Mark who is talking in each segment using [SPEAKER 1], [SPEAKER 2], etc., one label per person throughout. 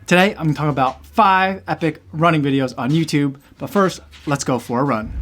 [SPEAKER 1] Today, I'm talking about 5 epic running videos on YouTube, but first, let's go for a run.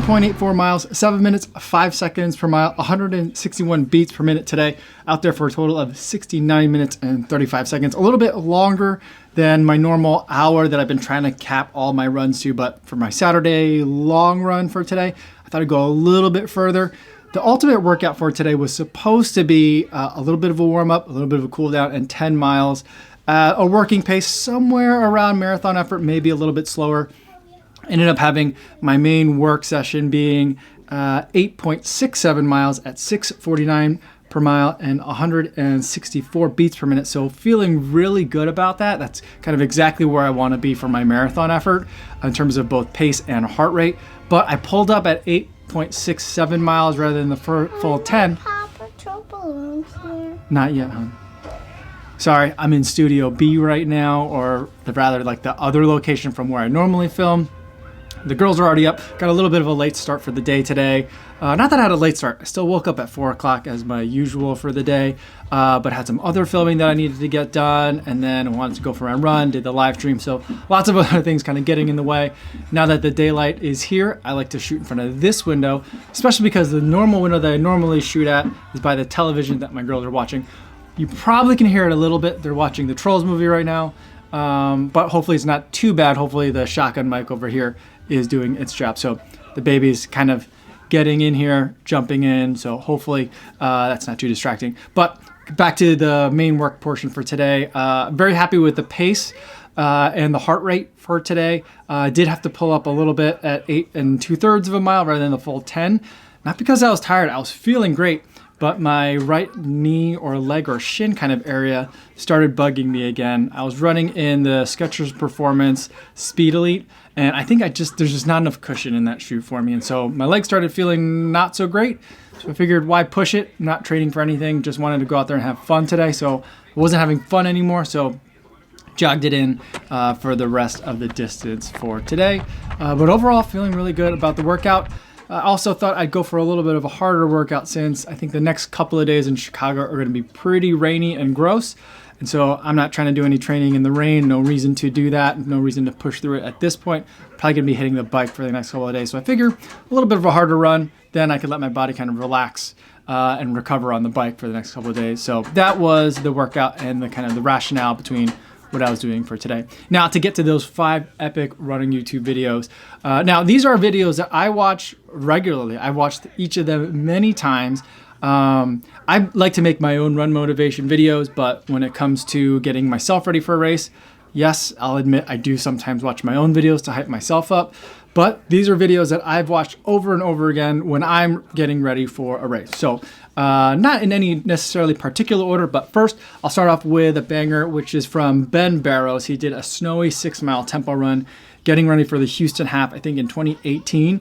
[SPEAKER 1] .84 miles, 7 minutes, 5 seconds per mile, 161 beats per minute today. Out there for a total of 69 minutes and 35 seconds. A little bit longer than my normal hour that I've been trying to cap all my runs to, but for my Saturday long run for today, I thought I'd go a little bit further. The ultimate workout for today was supposed to be a little bit of a warm-up, a little bit of a cool down, and 10 miles. A working pace somewhere around marathon effort, maybe a little bit slower. Ended up having my main work session being 8.67 miles at 6:49 per mile and 164 beats per minute. So feeling really good about that. That's kind of exactly where I want to be for my marathon effort in terms of both pace and heart rate. But I pulled up at 8.67 miles rather than the full 10.
[SPEAKER 2] Papa balloons here.
[SPEAKER 1] Not yet, hon. Sorry, I'm in Studio B right now, or rather like the other location from where I normally film. The girls are already up. Got a little bit of a late start for the day today. Not that I had a late start. I still woke up at 4 o'clock as my usual for the day, but had some other filming that I needed to get done, and then I wanted to go for a run, did the live stream, so lots of other things kind of getting in the way. Now that the daylight is here, I like to shoot in front of this window, especially because the normal window that I normally shoot at is by the television that my girls are watching. You probably can hear it a little bit. They're watching the Trolls movie right now, but hopefully it's not too bad. Hopefully the shotgun mic over here is doing its job. So the baby's kind of getting in here, jumping in. So hopefully that's not too distracting. But back to the main work portion for today. Very happy with the pace and the heart rate for today. Did have to pull up a little bit at 8 2/3 of a mile rather than the full 10. Not because I was tired. I was feeling great. But my right knee or leg or shin kind of area started bugging me again. I was running in the Skechers Performance Speed Elite, and I think there's just not enough cushion in that shoe for me. And so my leg started feeling not so great. So I figured, why push it? I'm not training for anything. Just wanted to go out there and have fun today. So I wasn't having fun anymore. So jogged it in for the rest of the distance for today. But overall, feeling really good about the workout. I also thought I'd go for a little bit of a harder workout since I think the next couple of days in Chicago are going to be pretty rainy and gross. And so I'm not trying to do any training in the rain. No reason to do that. No reason to push through it at this point. Probably going to be hitting the bike for the next couple of days. So I figure a little bit of a harder run, then I could let my body kind of relax and recover on the bike for the next couple of days. So that was the workout and the kind of the rationale between what I was doing for today. Now, to get to those 5 epic running YouTube videos. Now, these are videos that I watch regularly. I've watched each of them many times. I like to make my own run motivation videos, but when it comes to getting myself ready for a race, yes, I'll admit I do sometimes watch my own videos to hype myself up, but these are videos that I've watched over and over again when I'm getting ready for a race. So not in any necessarily particular order, but first I'll start off with a banger, which is from Ben Barrows. He did a snowy 6-mile tempo run getting ready for the Houston half, I think in 2018.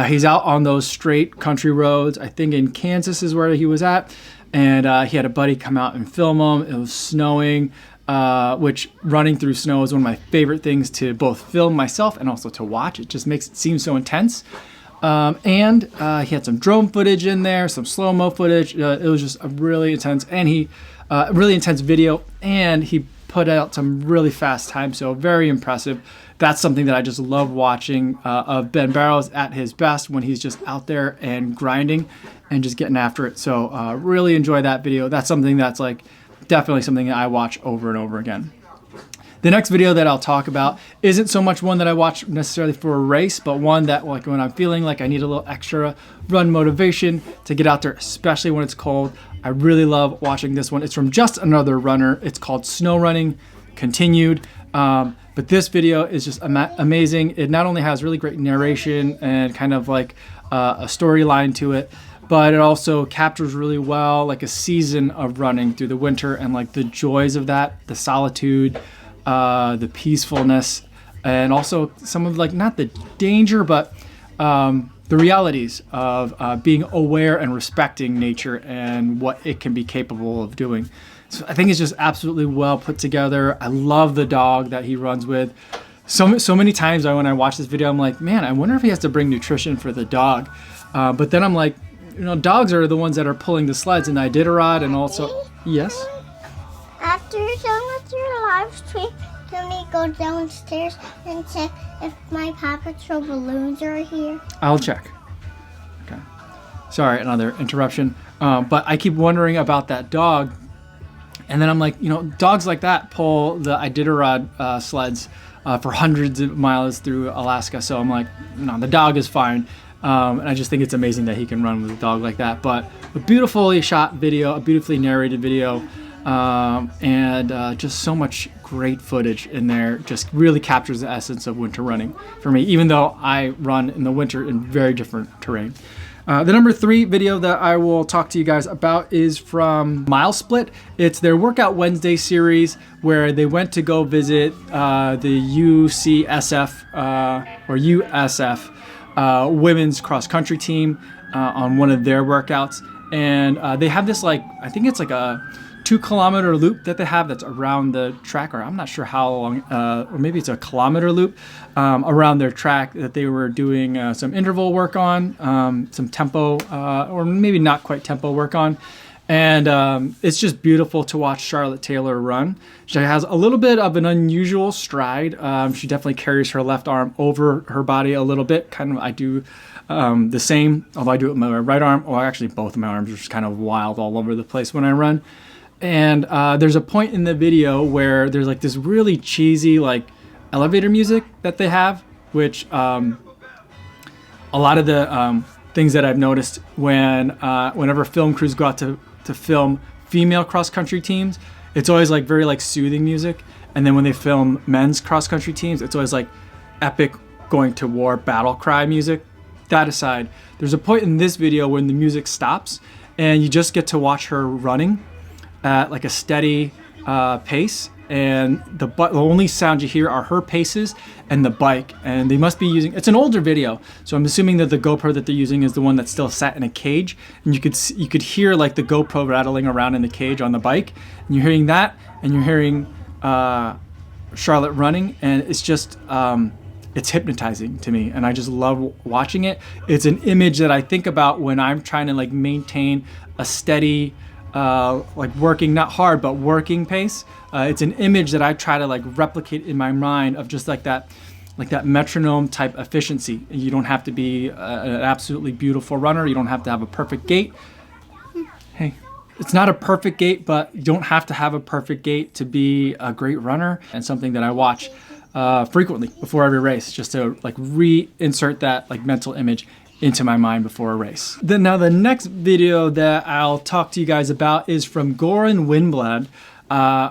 [SPEAKER 1] He's out on those straight country roads. I think in Kansas is where he was at. And he had a buddy come out and film him. It was snowing, which running through snow is one of my favorite things to both film myself and also to watch. It just makes it seem so intense. And he had some drone footage in there, some slow-mo footage. It was just a really intense, really intense video. And he put out some really fast time, so very impressive. That's something that I just love watching of Ben Barrows at his best, when he's just out there and grinding and just getting after it. So really enjoy that video. That's something that's like definitely something that I watch over and over again. The next video that I'll talk about isn't so much one that I watch necessarily for a race, but one that like when I'm feeling like I need a little extra run motivation to get out there, especially when it's cold. I really love watching this one. It's from Just Another Runner. It's called Snow Running Continued. But this video is just amazing. It not only has really great narration and kind of like a storyline to it, but it also captures really well like a season of running through the winter and like the joys of that, the solitude, the peacefulness, and also some of like not the danger, but the realities of being aware and respecting nature and what it can be capable of doing. So I think it's just absolutely well put together. I love the dog that he runs with. So many times when I watch this video, I'm like, man, I wonder if he has to bring nutrition for the dog. But then I'm like, you know, dogs are the ones that are pulling the sleds in the Iditarod and also, yes?
[SPEAKER 2] After you're done with your live stream, can we go downstairs and check if my Paw Patrol balloons are here?
[SPEAKER 1] I'll check. Okay. Sorry, another interruption. But I keep wondering about that dog. And then I'm like, you know, dogs like that pull the Iditarod sleds for hundreds of miles through Alaska. So I'm like, no, the dog is fine. And I just think it's amazing that he can run with a dog like that. But a beautifully shot video, a beautifully narrated video, and just so much great footage in there. Just really captures the essence of winter running for me, even though I run in the winter in very different terrain. The number 3 video that I will talk to you guys about is from Mile Split. It's their Workout Wednesday series where they went to go visit the UCSF or USF women's cross country team on one of their workouts. And they have this like, I think it's like a 2-kilometer loop that they have that's around the track, or I'm not sure how long, or maybe it's a kilometer loop around their track that they were doing some interval work on, some tempo, or maybe not quite tempo work on. And it's just beautiful to watch Charlotte Taylor run. She has a little bit of an unusual stride. She definitely carries her left arm over her body a little bit. Kind of, I do the same, although I do it with my right arm. Well, actually, both of my arms are just kind of wild all over the place when I run. And there's a point in the video where there's like this really cheesy like elevator music that they have, which a lot of the things that I've noticed whenever film crews go out to film female cross-country teams, it's always like very like soothing music. And then when they film men's cross-country teams, it's always like epic going to war battle cry music. That aside, there's a point in this video when the music stops and you just get to watch her running at like a steady pace, and the only sound you hear are her paces and the bike. And they must be using, it's an older video, so I'm assuming that the GoPro that they're using is the one that's still sat in a cage, and you could hear like the GoPro rattling around in the cage on the bike, and you're hearing that, and you're hearing Charlotte running, and it's just it's hypnotizing to me, and I just love watching it. It's an image that I think about when I'm trying to like maintain a steady like working, not hard, but working pace. It's an image that I try to like replicate in my mind of just like that metronome type efficiency. You don't have to be an absolutely beautiful runner. You don't have to have a perfect gait. Hey, it's not a perfect gait, but you don't have to have a perfect gait to be a great runner, and something that I watch frequently before every race, just to like reinsert that like mental image into my mind before a race. Now the next video that I'll talk to you guys about is from Goran Winblad,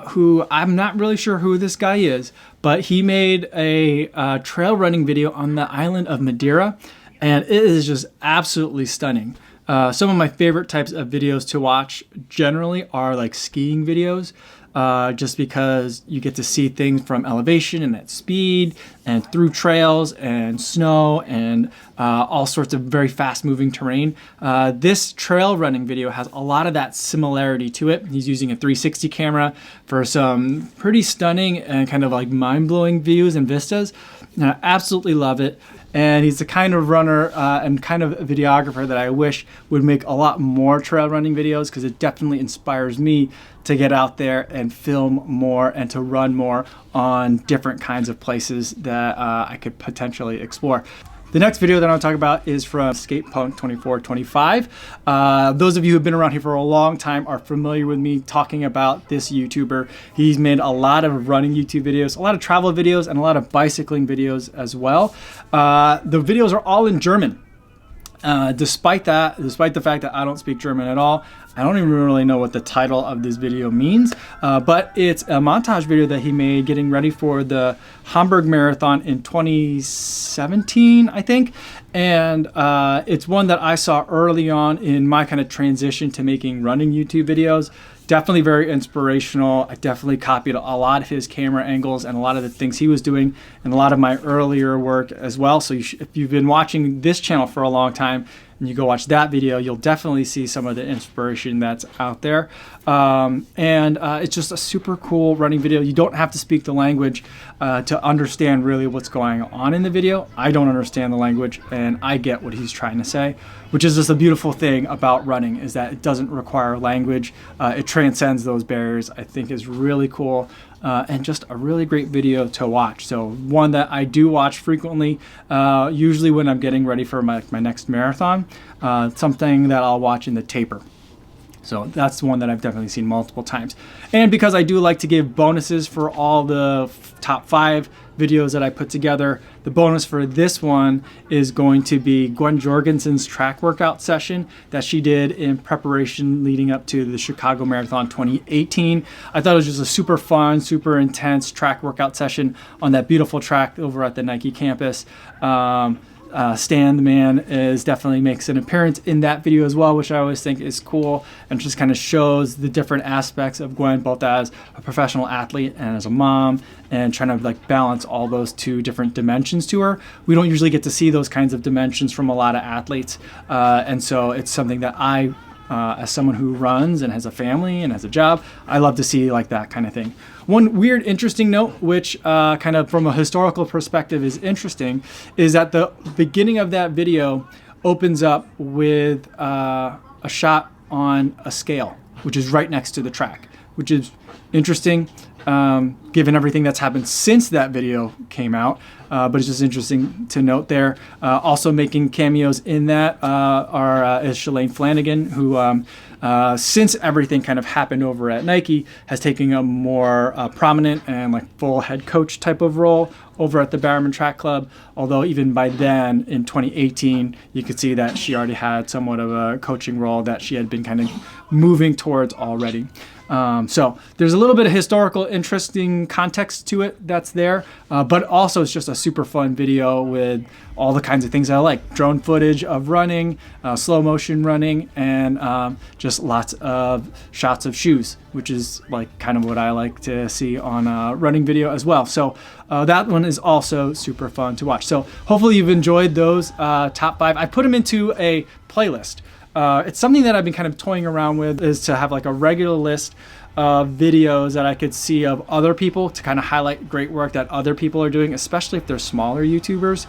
[SPEAKER 1] who I'm not really sure who this guy is, but he made a trail running video on the island of Madiera, and it is just absolutely stunning. Some of my favorite types of videos to watch generally are like skiing videos, just because you get to see things from elevation and at speed and through trails and snow and all sorts of very fast moving terrain. This trail running video has a lot of that similarity to it. He's using a 360 camera for some pretty stunning and kind of like mind-blowing views and vistas. And I absolutely love it. And he's the kind of runner and kind of videographer that I wish would make a lot more trail running videos, because it definitely inspires me to get out there and film more and to run more on different kinds of places that I could potentially explore. The next video that I'll talk about is from Skatepunk2425. Those of you who've been around here for a long time are familiar with me talking about this YouTuber. He's made a lot of running YouTube videos, a lot of travel videos, and a lot of bicycling videos as well. The videos are all in German. Despite the fact that I don't speak German at all, I don't even really know what the title of this video means, but it's a montage video that he made getting ready for the Hamburg Marathon in 2017, I think. And it's one that I saw early on in my kind of transition to making running YouTube videos. Definitely very inspirational. I definitely copied a lot of his camera angles and a lot of the things he was doing and a lot of my earlier work as well. So if you've been watching this channel for a long time and you go watch that video, you'll definitely see some of the inspiration that's out there. It's just a super cool running video. You don't have to speak the language to understand really what's going on in the video. I don't understand the language, and I get what he's trying to say, which is just a beautiful thing about running, is that it doesn't require language. It transcends those barriers. I think is really cool. And just a really great video to watch. So one that I do watch frequently, usually when I'm getting ready for my next marathon, something that I'll watch in the taper. So that's one that I've definitely seen multiple times. And because I do like to give bonuses for all the top 5 videos that I put together, the bonus for this one is going to be Gwen Jorgensen's track workout session that she did in preparation leading up to the Chicago Marathon 2018. I thought it was just a super fun, super intense track workout session on that beautiful track over at the Nike campus. Stan the man definitely makes an appearance in that video as well, which I always think is cool and just kind of shows the different aspects of Gwen, both as a professional athlete and as a mom, and trying to like balance all those two different dimensions to her. We don't usually get to see those kinds of dimensions from a lot of athletes, and so it's something that I, as someone who runs and has a family and has a job, I love to see like that kind of thing. One weird, interesting note, which kind of from a historical perspective is interesting, is that the beginning of that video opens up with a shot on a scale, which is right next to the track, which is interesting given everything that's happened since that video came out. But it's just interesting to note there. Also making cameos in that is Shalane Flanagan, who since everything kind of happened over at Nike, has taken a more prominent and like full head coach type of role over at the Bowerman Track Club. Although even by then, in 2018, you could see that she already had somewhat of a coaching role that she had been kind of moving towards already. So there's a little bit of historical interesting context to it that's there, but also it's just a super fun video with all the kinds of things I like. Drone footage of running, slow motion running, and just lots of shots of shoes, which is like kind of what I like to see on a running video as well. So that one is also super fun to watch. So hopefully you've enjoyed those top 5. I put them into a playlist. It's something that I've been kind of toying around with, is to have like a regular list of videos that I could see of other people to kind of highlight great work that other people are doing, especially if they're smaller YouTubers.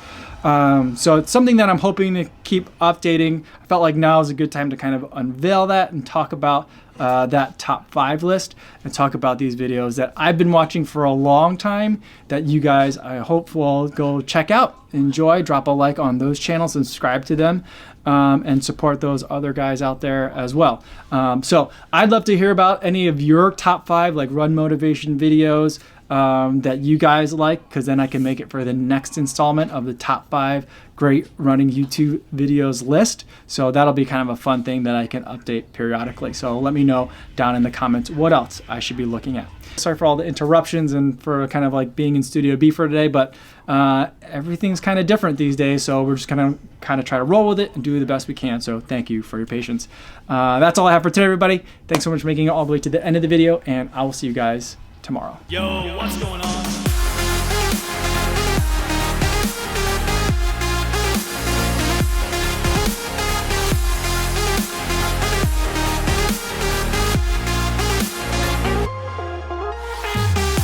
[SPEAKER 1] So it's something that I'm hoping to keep updating. I felt like now is a good time to kind of unveil that and talk about that top 5 list and talk about these videos that I've been watching for a long time that you guys, I hope, will go check out, enjoy, drop a like on those channels, subscribe to them, and support those other guys out there as well. So I'd love to hear about any of your top 5 like run motivation videos. that you guys like, because then I can make it for the next installment of the top 5 great running YouTube videos list. So that'll be kind of a fun thing that I can update periodically. So let me know down in the comments what else I should be looking at. Sorry for all the interruptions and for kind of like being in Studio B for today, but everything's kind of different these days. So we're just gonna kind of try to roll with it and do the best we can. So thank you for your patience. That's all I have for today, everybody. Thanks so much for making it all the way to the end of the video, and I will see you guys tomorrow.
[SPEAKER 3] Yo, what's going on?